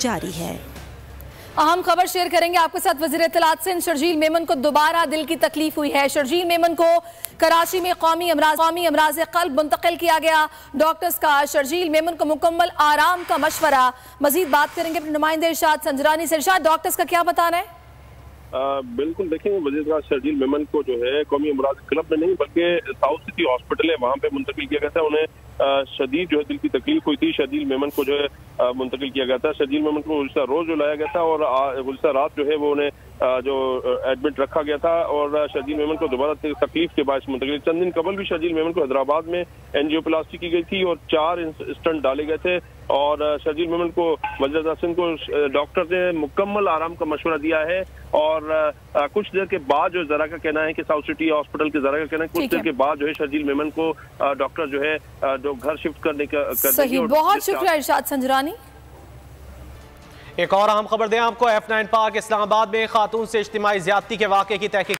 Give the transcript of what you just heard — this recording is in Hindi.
जारी है। अहम खबर शेयर करेंगे आपके साथ। वज़ीर इत्तलात सिंध शर्जील मेमन को दोबारा दिल की तकलीफ हुई है। शर्जील मेमन को कराची में कौमी अमराज क़ल्ब मुंतकिल किया गया। डॉक्टर्स का शर्जील मेमन को मुकम्मल आराम का मशवरा। मजीद बात करेंगे अपने नुमाइंदे इरशाद संजरानी से। इरशाद, डॉक्टर्स का क्या बताना है? बिल्कुल देखेंगे, वज़ीर शर्जील मेमन को जो है कौमी अमराज क्लब में नहीं बल्कि साउथ सिटी हॉस्पिटल है वहाँ पे मुंतकिल किया गया था। उन्हें शदीद जो है दिल की तकलीफ हुई थी। शर्जील मेमन को जो है मुंतकिल किया गया था। शर्जील मेमन को गुज़िश्ता रोज जो लाया गया था और गुज़िश्ता रात जो है वो उन्हें जो एडमिट रखा गया था और शर्जील मेमन को दोबारा तकलीफ के बाद मुंतकिल। चंद दिन कबल भी शर्जील मेमन को हैदराबाद में एंजियोप्लास्टी की गई थी और 4 स्टंट डाले गए थे और शर्जील मेमन को वज़ीर सिंध को डॉक्टर ने मुकम्मल आराम का मशवरा दिया है और कुछ देर के बाद जो जरा का कहना है कि साउथ सिटी हॉस्पिटल के जरा का कहना है कुछ देर के बाद जो है शर्जील मेमन को डॉक्टर जो है जो घर शिफ्ट करने का सही। बहुत शुक्रिया इरशाद संजरानी। एक और अहम खबर दें आपको। F9 पार्क इस्लामाबाद में खातून से इज्तिमाई ज्यादती के वाक़े की तहकीक